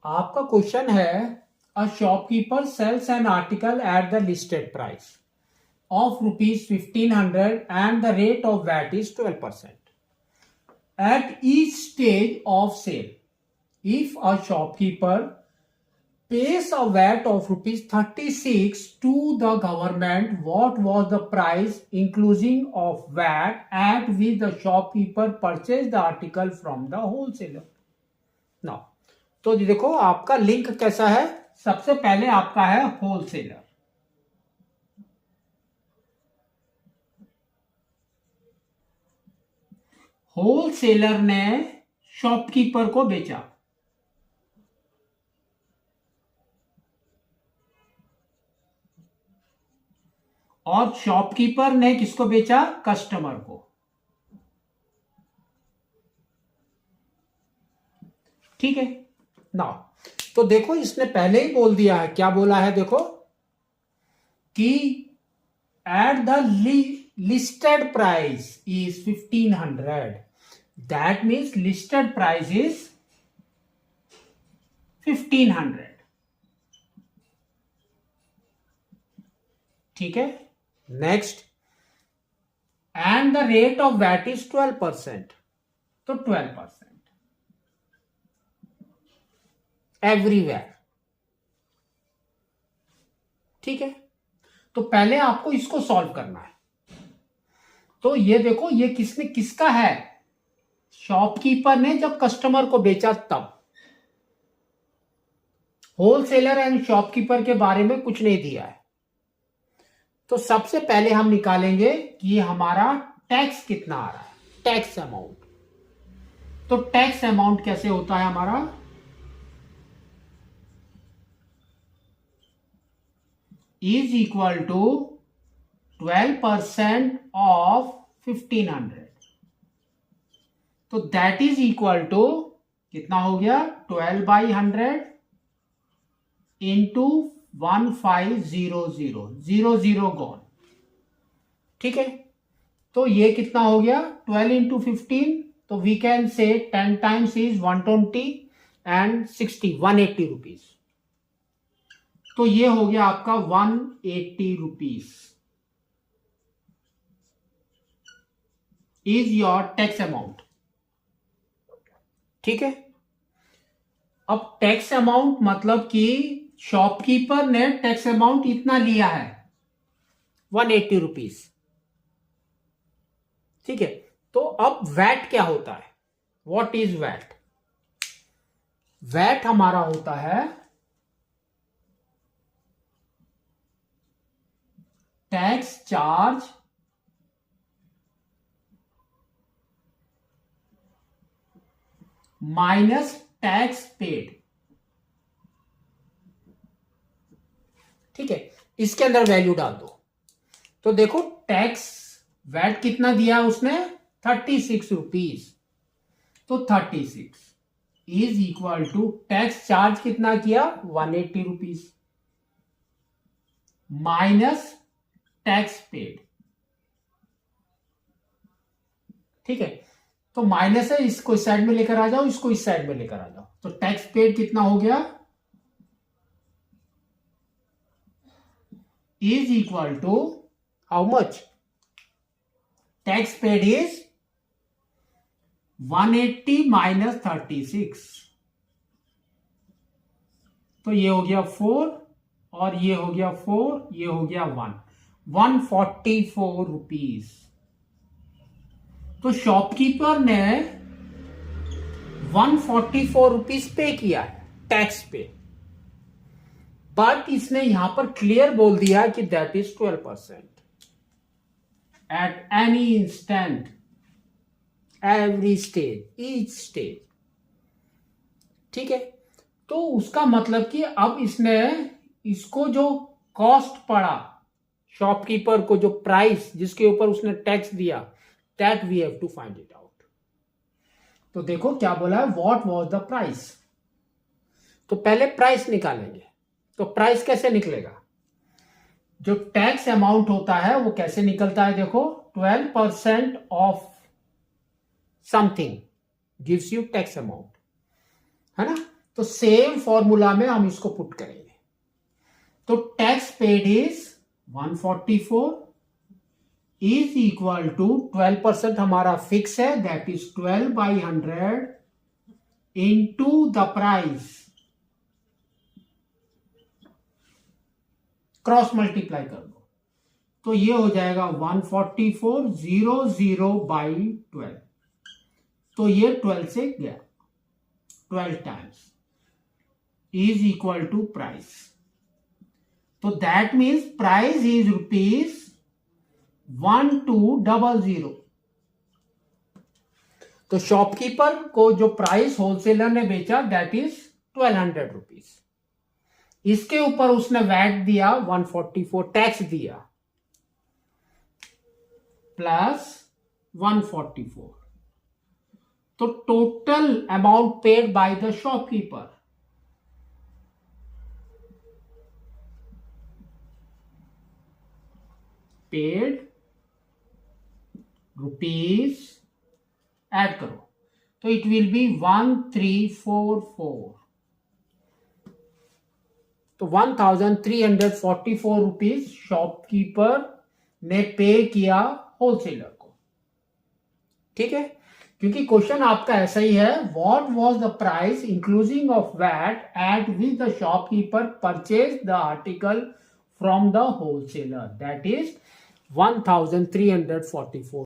आपका क्वेश्चन है a shopkeeper sells an article at the listed price of ₹1500 and the rate of VAT is 12%. At each stage of sale, if a shopkeeper pays a VAT of ₹36 to the government, what was the price inclusive of VAT at which the shopkeeper purchased the article from the wholesaler? Now, तो जी देखो आपका link कैसा है। सबसे पहले आपका है wholesaler. Wholesaler ने शॉपकीपर को बेचा और शॉपकीपर ने किसको बेचा? कस्टमर को। ठीक है ना। तो देखो इसने पहले ही बोल दिया है, क्या बोला है देखो कि at the listed price is 1500, that means listed price is 1500। ठीक है। Next, and the rate of VAT is 12%, तो 12% एवरीवेयर। ठीक है। तो पहले आपको इसको सॉल्व करना है। तो ये देखो ये किसका है? शॉपकीपर ने जब कस्टमर को बेचा तब। होलसेलर एंड शॉपकीपर के बारे में कुछ नहीं दिया है। तो सबसे पहले हम निकालेंगे कि हमारा टैक्स कितना आ रहा है, टैक्स अमाउंट। तो टैक्स अमाउंट कैसे होता है हमारा? is equal to 12% of 1500, तो दैट इज इक्वल टू कितना हो गया? 12/100 इंटू 1500, 00 गॉन। ठीक है। तो ये कितना हो गया? 12 इंटू 15, तो we can say 10 times is 120 and 60, 180 rupees. तो ये हो गया आपका 180 rupees is your tax amount. ठीक है। अब टैक्स अमाउंट मतलब कि शॉपकीपर ने टैक्स अमाउंट इतना लिया है, 180 रुपीज। ठीक है। तो अब वैट क्या होता है? What is VAT? वैट हमारा होता है tax charge minus tax paid. ठीक है। इसके अंदर वैल्यू डाल दो। तो देखो टैक्स वैट कितना दिया है उसने? 36 रुपीज। तो 36 is equal to tax charge कितना किया? 180 रुपीज माइनस टैक्स पेड। ठीक है। तो माइनस है, इसको इस साइड में लेकर आ जाओ, इसको इस साइड में लेकर आ जाओ। तो टैक्स पेड कितना हो गया? Is equal to how much? Tax paid is 180 minus 36, तो ये हो गया 4 और ये हो गया 4, ये हो गया 144 रुपीज। तो शॉपकीपर ने 144 रुपीज पे किया है टैक्स पे, बट इसने यहां पर क्लियर बोल दिया कि that is 12% at any instant, every stage, each stage. ठीक है। तो उसका मतलब कि अब इसने इसको जो कॉस्ट पड़ा शॉपकीपर को, जो प्राइस जिसके ऊपर उसने टैक्स दिया, that we have to find it out. तो देखो क्या बोला है, व्हाट वाज द प्राइस। तो पहले प्राइस निकालेंगे। तो प्राइस कैसे निकलेगा? जो टैक्स अमाउंट होता है वो कैसे निकलता है? देखो 12% of something gives you tax amount, है ना। तो सेम फॉर्मूला में हम इसको पुट करेंगे। तो tax paid is 144 is equal to 12% हमारा फिक्स है, that is 12/100 into the price, cross multiply कर दो तो ये हो जाएगा 144,000/12। तो ये 12 से गया, 12 times is equal to price. तो दैट मीन्स प्राइस इज ₹1200। तो शॉपकीपर को जो प्राइस होलसेलर ने बेचा दैट इज 1200 रुपीज। इसके ऊपर उसने वैट दिया 144, टैक्स दिया प्लस 144। तो total amount paid by the shopkeeper paid rupees, add करो तो इट विल बी 1344। तो 1344 रुपीज शॉपकीपर ने पे किया होलसेलर को। ठीक है, क्योंकि क्वेश्चन आपका ऐसा ही है, what was the price including of VAT at which the shopkeeper purchase the article from the wholesaler, that is 1344।